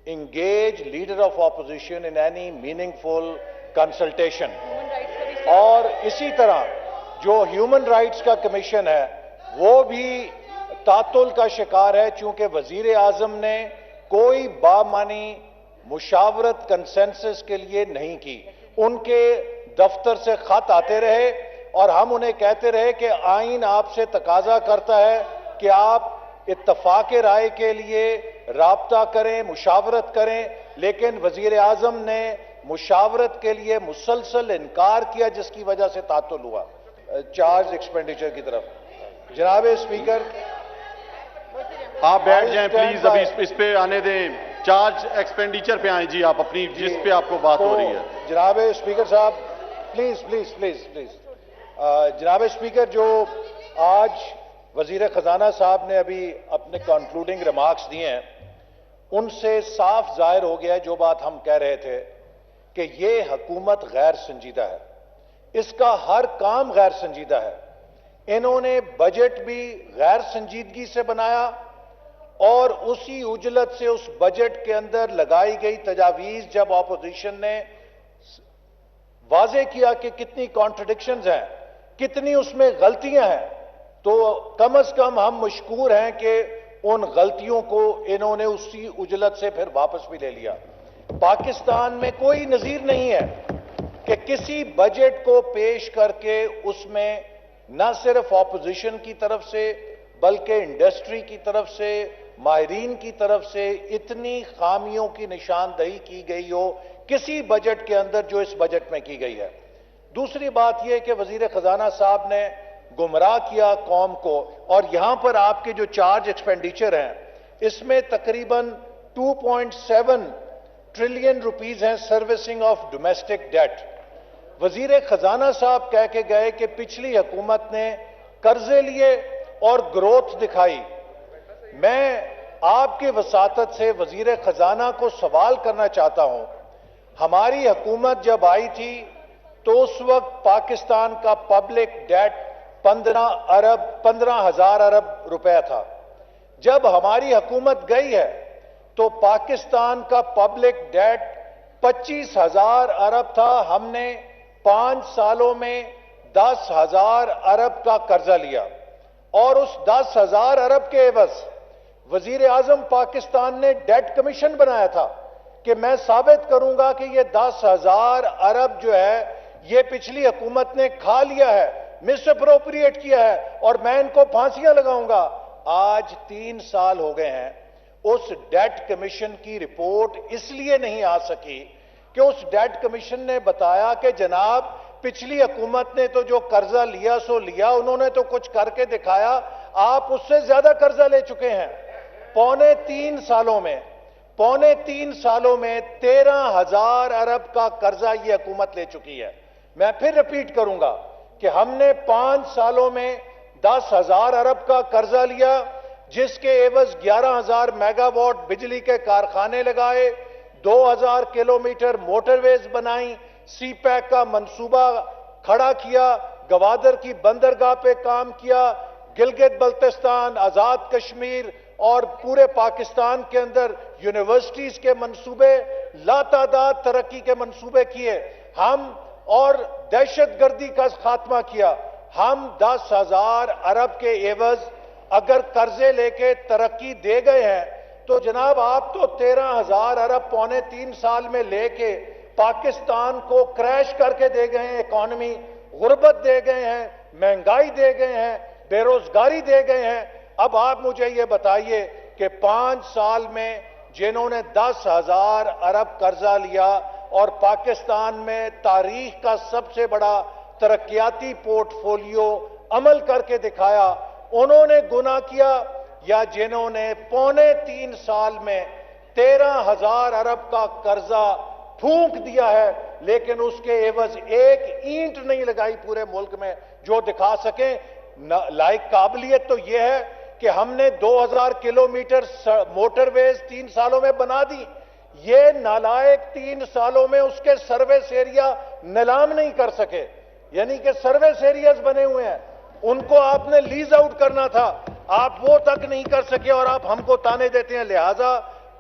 engage leader of opposition in any meaningful consultation. اور اسی طرح جو ہیومن رائٹس کا کمیشن ہے وہ بھی تعطل کا شکار ہے، چونکہ وزیر اعظم نے کوئی بامعنی مشاورت کنسنسس کے لیے نہیں کی. ان کے دفتر سے خط آتے رہے اور ہم انہیں کہتے رہے کہ آئین آپ سے تقاضا کرتا ہے کہ آپ اتفاق رائے کے لیے رابطہ کریں، مشاورت کریں، لیکن وزیر اعظم نے مشاورت کے لیے مسلسل انکار کیا، جس کی وجہ سے تعطل ہوا. چارج ایکسپینڈیچر کی طرف جناب اسپیکر آپ بیٹھ جائیں پلیز، ابھی اس پہ آنے دیں. چارج ایکسپینڈیچر پہ آئیں جی، آپ اپنی جس پہ آپ کو بات ہو رہی ہے. جناب اسپیکر صاحب پلیز پلیز پلیز پلیز جناب اسپیکر، جو آج وزیر خزانہ صاحب نے ابھی اپنے کنکلوڈنگ ریمارکس دیے ہیں، ان سے صاف ظاہر ہو گیا ہے جو بات ہم کہہ رہے تھے کہ یہ حکومت غیر سنجیدہ ہے، اس کا ہر کام غیر سنجیدہ ہے. انہوں نے بجٹ بھی غیر سنجیدگی سے بنایا اور اسی اجلت سے اس بجٹ کے اندر لگائی گئی تجاویز جب اپوزیشن نے واضح کیا کہ کتنی کانٹرڈکشنز ہیں، کتنی اس میں غلطیاں ہیں، تو کم از کم ہم مشکور ہیں کہ ان غلطیوں کو انہوں نے اسی اجلت سے پھر واپس بھی لے لیا. پاکستان میں کوئی نظیر نہیں ہے کہ کسی بجٹ کو پیش کر کے اس میں نہ صرف اپوزیشن کی طرف سے بلکہ انڈسٹری کی طرف سے، ماہرین کی طرف سے اتنی خامیوں کی نشاندہی کی گئی ہو کسی بجٹ کے اندر جو اس بجٹ میں کی گئی ہے. دوسری بات یہ کہ وزیر خزانہ صاحب نے گمراہ کیا قوم کو، اور یہاں پر آپ کے جو چارج ایکسپینڈیچر ہیں اس میں تقریباً 2.7 ٹریلین روپیز ہیں سروسنگ آف ڈومیسٹک ڈیٹ. وزیر خزانہ صاحب کہہ کے گئے کہ پچھلی حکومت نے قرضے لیے اور گروتھ دکھائی. میں آپ کے وساطت سے وزیر خزانہ کو سوال کرنا چاہتا ہوں، ہماری حکومت جب آئی تھی تو اس وقت پاکستان کا پبلک ڈیٹ 15,000 ارب روپے تھا. جب ہماری حکومت گئی ہے تو پاکستان کا پبلک ڈیٹ 25,000 ارب تھا. ہم نے 5 سالوں میں 10,000 ارب کا قرضہ لیا اور اس 10,000 ارب کے عوض وزیر اعظم پاکستان نے ڈیٹ کمیشن بنایا تھا کہ میں ثابت کروں گا کہ یہ 10,000 ارب جو ہے یہ پچھلی حکومت نے کھا لیا ہے، مس اپروپریٹ کیا ہے، اور میں ان کو پھانسیاں لگاؤں گا. آج 3 سال ہو گئے ہیں، اس ڈیٹ کمیشن کی رپورٹ اس لیے نہیں آ سکی کہ اس ڈیٹ کمیشن نے بتایا کہ جناب پچھلی حکومت نے تو جو قرضہ لیا سو لیا، انہوں نے تو کچھ کر کے دکھایا، آپ اس سے زیادہ قرضہ لے چکے ہیں. پونے تین سالوں میں 13,000 ارب کا قرضہ یہ حکومت لے چکی ہے. میں پھر ریپیٹ کروں گا کہ ہم نے 5 سالوں میں 10,000 ارب کا قرضہ لیا، جس کے عوض 11,000 میگا واٹ بجلی کے کارخانے لگائے، 2,000 کلومیٹر موٹر ویز بنائیں، سی پیک کا منصوبہ کھڑا کیا، گوادر کی بندرگاہ پہ کام کیا، گلگت بلتستان، آزاد کشمیر اور پورے پاکستان کے اندر یونیورسٹیز کے منصوبے، لاتعداد ترقی کے منصوبے کیے ہم، اور دہشت گردی کا خاتمہ کیا. ہم 10,000 ارب کے عوض اگر قرضے لے کے ترقی دے گئے ہیں تو جناب آپ تو 13,000 ارب پونے 3 سال میں لے کے پاکستان کو کریش کر کے دے گئے ہیں. اکانومی غربت دے گئے ہیں، مہنگائی دے گئے ہیں، بے روزگاری دے گئے ہیں. اب آپ مجھے یہ بتائیے کہ 5 سال میں جنہوں نے 10,000 ارب قرضہ لیا اور پاکستان میں تاریخ کا سب سے بڑا ترقیاتی پورٹ فولیو عمل کر کے دکھایا، انہوں نے گناہ کیا، یا جنہوں نے پونے 3 سال میں 13,000 ارب کا قرضہ پھونک دیا ہے لیکن اس کے عوض ایک اینٹ نہیں لگائی پورے ملک میں جو دکھا سکیں. لائق قابلیت تو یہ ہے کہ ہم نے 2,000 کلومیٹر موٹر ویز 3 سالوں میں بنا دی. یہ نالائق 3 سالوں میں اس کے سروس ایریا نیلام نہیں کر سکے، یعنی کہ سروس ایریاز بنے ہوئے ہیں، ان کو آپ نے لیز آؤٹ کرنا تھا، آپ وہ تک نہیں کر سکے اور آپ ہم کو تانے دیتے ہیں. لہٰذا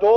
2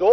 2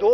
2